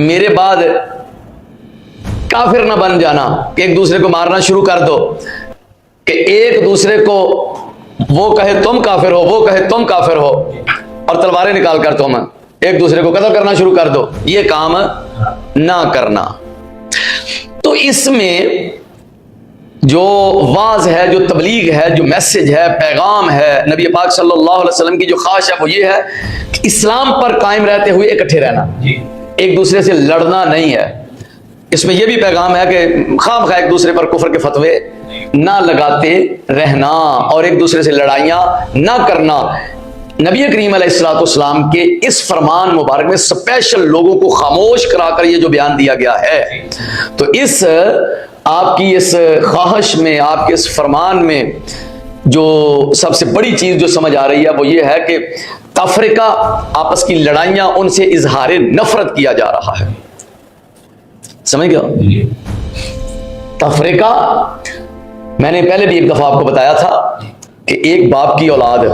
میرے بعد کافر نہ بن جانا کہ ایک دوسرے کو مارنا شروع کر دو، کہ ایک دوسرے کو وہ کہے تم کافر ہو، وہ کہے تم کافر ہو، اور تلواریں نکال کر تم ایک دوسرے کو قتل کرنا شروع کر دو، یہ کام نہ کرنا۔ تو اس میں جو واعظ ہے، جو تبلیغ ہے، جو میسج ہے، پیغام ہے نبی پاک صلی اللہ علیہ وسلم کی جو خواہش ہے وہ یہ ہے کہ اسلام پر قائم رہتے ہوئے اکٹھے رہنا، ایک دوسرے سے لڑنا نہیں ہے۔ اس میں یہ بھی پیغام ہے کہ خواہ مخواہ ایک دوسرے پر کفر کے فتوے نہ لگاتے رہنا اور ایک دوسرے سے لڑائیاں نہ کرنا۔ نبی کریم علیہ الصلوۃ والسلام کے اس فرمان مبارک میں اسپیشل لوگوں کو خاموش کرا کر یہ جو بیان دیا گیا ہے، تو اس آپ کی اس خواہش میں، آپ کے اس فرمان میں جو سب سے بڑی چیز جو سمجھ آ رہی ہے وہ یہ ہے کہ تفرقہ، آپس کی لڑائیاں، ان سے اظہار نفرت کیا جا رہا ہے۔ سمجھ گیا؟ تفرقہ میں نے پہلے بھی ایک دفعہ آپ کو بتایا تھا کہ ایک باپ کی اولاد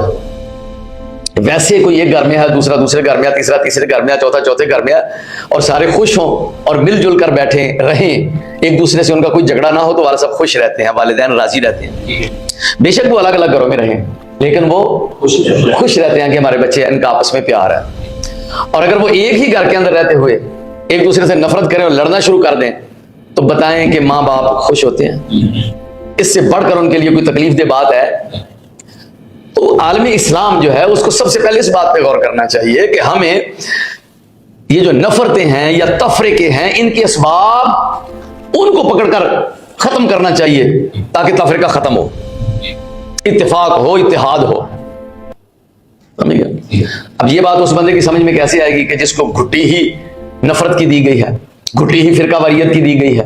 ویسے کوئی ایک گھر میں ہے، دوسرا دوسرے گھر میں ہے، تیسرا تیسرے گھر میں ہے، چوتھا چوتھے گھر میں ہے، اور سارے خوش ہوں اور مل جل کر بیٹھے رہیں، ایک دوسرے سے ان کا کوئی جھگڑا نہ ہو تو والد سب خوش رہتے ہیں، والدین راضی رہتے ہیں۔ بے شک وہ الگ الگ گھروں میں رہیں لیکن وہ خوش رہتے ہیں کہ ہمارے بچے، ان کا آپس میں پیار ہے۔ اور اگر وہ ایک ہی گھر کے اندر رہتے ہوئے ایک دوسرے سے نفرت کریں اور لڑنا شروع کر دیں تو بتائیں کہ ماں باپ خوش ہوتے ہیں؟ اس سے بڑھ کر ان کے لیے کوئی تکلیف دہ بات ہے؟ تو عالم اسلام جو ہے اس کو سب سے پہلے اس بات پہ غور کرنا چاہیے کہ ہمیں یہ جو نفرتیں ہیں یا تفرقے ہیں، ان کے اسباب ان کو پکڑ کر ختم کرنا چاہیے تاکہ تفرقہ ختم ہو، اتفاق ہو، اتحاد ہو۔ سمجھ گیا؟ اب یہ بات اس بندے کی سمجھ میں کیسے آئے گی کہ جس کو گھٹی ہی نفرت کی دی گئی ہے، گھٹی ہی فرقہ واریت کی دی گئی ہے،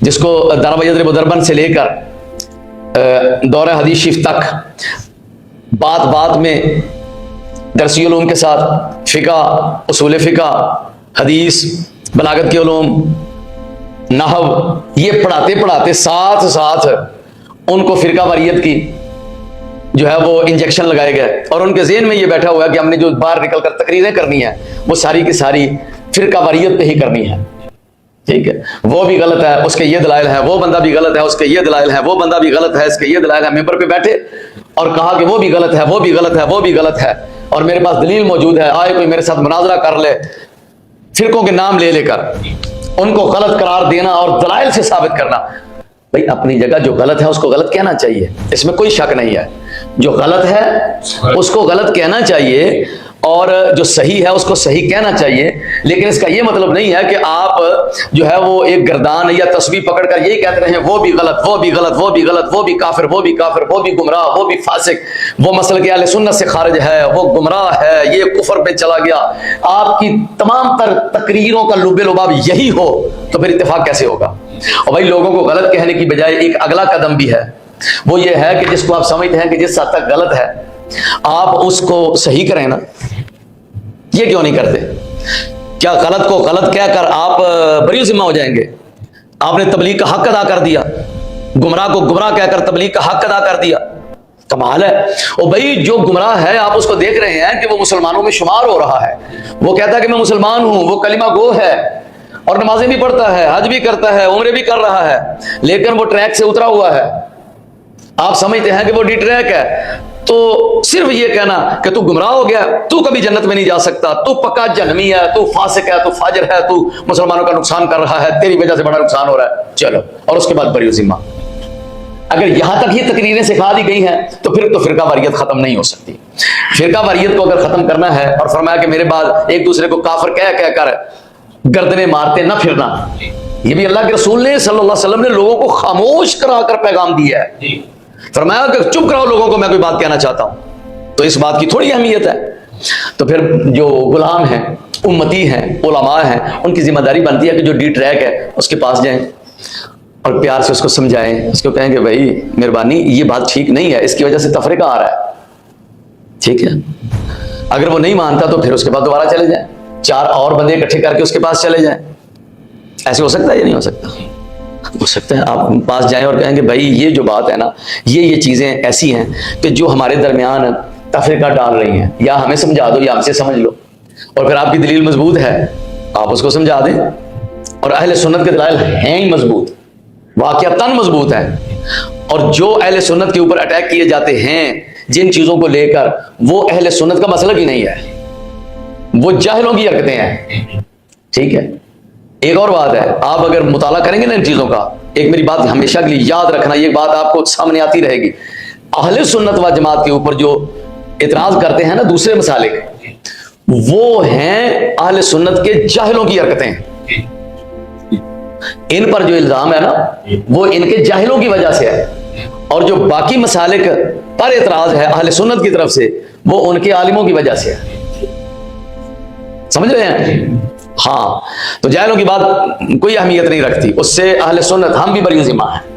جس کو ضرب یضرب ضربا سے لے کر دور حدیث شریف تک بات بات میں درسی علوم کے ساتھ فقہ، اصول فقہ، حدیث، بلاغت کے علوم، نحو، یہ پڑھاتے پڑھاتے ساتھ ساتھ ان کو فرقہ واریت کی جو ہے وہ انجیکشن لگائے گئے، اور ان کے ذہن میں یہ بیٹھا ہوا ہے کہ ہم نے جو باہر نکل کر تقریریں کرنی ہیں وہ ساری کی ساری فرقہ واریت پہ ہی کرنی ہے۔ ٹھیک ہے، وہ بھی غلط ہے، اس کے یہ دلائل ہیں، وہ بندہ بھی غلط ہے، اس کے یہ دلائل ہیں، وہ بندہ بھی غلط ہے، اس کے یہ دلائل ہیں۔ ممبر پہ بیٹھے اور کہا کہ وہ بھی غلط ہے، وہ بھی غلط ہے، وہ بھی غلط ہے، اور میرے پاس دلیل موجود ہے، آئے کوئی میرے ساتھ مناظرہ کر لے، فرقوں کے نام لے لے کر ان کو غلط قرار دینا اور دلائل سے ثابت کرنا۔ بھائی اپنی جگہ جو غلط ہے اس کو غلط کہنا چاہیے، اس میں کوئی شک نہیں ہے، جو غلط ہے اس کو غلط کہنا چاہیے اور جو صحیح ہے اس کو صحیح کہنا چاہیے، لیکن اس کا یہ مطلب نہیں ہے کہ آپ جو ہے وہ ایک گردان یا تسبیح پکڑ کر یہی کہتے رہیں وہ بھی غلط، وہ بھی غلط، وہ بھی غلط، وہ بھی کافر، وہ بھی کافر، وہ بھی گمراہ، وہ بھی فاسق، وہ مسلک اہل سنت سے خارج ہے، وہ گمراہ ہے، یہ کفر پہ چلا گیا۔ آپ کی تمام تر تقریروں کا لب لباب یہی ہو تو پھر اتفاق کیسے ہوگا؟ اور بھائی لوگوں کو غلط کہنے کی بجائے ایک اگلا قدم بھی ہے، وہ یہ ہے کہ جس کو آپ سمجھتے ہیں کہ جس حد تک غلط ہے آپ اس کو صحیح کریں نا۔ یہ کیوں نہیں کرتے؟ کیا غلط کو غلط کہہ کر آپ بری ذمہ ہو جائیں گے؟ آپ نے تبلیغ کا حق ادا کر دیا، گمراہ کو گمراہ کہہ کر تبلیغ کا حق ادا کر دیا، کمال ہے۔ اور بھائی جو گمراہ ہے آپ اس کو دیکھ رہے ہیں کہ وہ مسلمانوں میں شمار ہو رہا ہے، وہ کہتا ہے کہ میں مسلمان ہوں، وہ کلمہ گو ہے اور نمازیں بھی پڑھتا ہے، حج بھی کرتا ہے، عمرے بھی کر رہا ہے، لیکن وہ ٹریک سے اترا ہوا ہے۔ آپ سمجھتے ہیں کہ وہ ڈی ٹریک ہے، تو صرف یہ کہنا کہ تو گمراہ ہو گیا، تو کبھی جنت میں نہیں جا سکتا، تو پکا جہنمی ہے، تو فاسق ہے، تو فاجر ہے، تو مسلمانوں کا نقصان کر رہا ہے، تیری وجہ سے بڑا نقصان ہو رہا ہے، چلو، اور اس کے بعد بری ذمہ۔ اگر یہاں تک یہ تقریریں سکھا دی گئی ہیں تو پھر تو فرقہ واریت ختم نہیں ہو سکتی۔ فرقہ واریت کو اگر ختم کرنا ہے، اور فرمایا کہ میرے بعد ایک دوسرے کو کافر کہہ کر گردنیں مارتے نہ پھرنا، یہ بھی اللہ کے رسول نے صلی اللہ علیہ وسلم نے لوگوں کو خاموش کرا کر پیغام دیا ہے۔ فرمایا کہ چپ کراؤ لوگوں کو، میں کوئی بات کہنا چاہتا ہوں، تو اس بات کی تھوڑی اہمیت ہے۔ تو پھر جو غلام ہیں، امتی ہیں، علماء ہیں، ان کی ذمہ داری بنتی ہے کہ جو ڈی ٹریک ہے اس کے پاس جائیں اور پیار سے اس کو سمجھائیں، اس کو کہیں کہ بھائی مہربانی یہ بات ٹھیک نہیں ہے، اس کی وجہ سے تفریقہ آ رہا ہے، ٹھیک ہے۔ اگر وہ نہیں مانتا تو پھر اس کے پاس دوبارہ چلے جائیں، 4 اور بندے اکٹھے کر کے اس کے پاس چلے جائیں۔ ایسے ہو سکتا ہے یا نہیں ہو سکتا؟ ہو سکتا ہے۔ آپ پاس جائیں اور کہیں کہ بھائی یہ جو بات ہے نا، یہ چیزیں ایسی ہیں کہ جو ہمارے درمیان تفریقہ ڈال رہی ہیں، یا ہمیں سمجھا دو یا ہم سے سمجھ لو، اور پھر آپ کی دلیل مضبوط ہے، آپ اس کو سمجھا دیں. اور اہل سنت کے دلائل ہیں ہی مضبوط, واقعتاً مضبوط ہیں. اور جو اہل سنت کے اوپر اٹیک کیے جاتے ہیں جن چیزوں کو لے کر, وہ اہل سنت کا مسئلہ ہی نہیں ہے, وہ جاہلوں کی حرکتیں ہیں. ٹھیک ہے. ایک اور بات ہے, آپ اگر مطالعہ کریں گے نا ان چیزوں کا, ایک میری بات ہمیشہ کے لیے یاد رکھنا, یہ بات آپ کو سامنے آتی رہے گی. اہل سنت و جماعت کے اوپر جو اعتراض کرتے ہیں نا دوسرے مسالک, وہ ہیں اہل سنت کے جاہلوں کی حرکتیں. ان پر جو الزام ہے نا وہ ان کے جاہلوں کی وجہ سے ہے, اور جو باقی مسالک پر اعتراض ہے اہل سنت کی طرف سے وہ ان کے عالموں کی وجہ سے ہے. سمجھ رہے ہیں؟ ہاں, تو جاہلوں کی بات کوئی اہمیت نہیں رکھتی, اس سے اہل سنت ہم بھی بری ذمہ ہیں.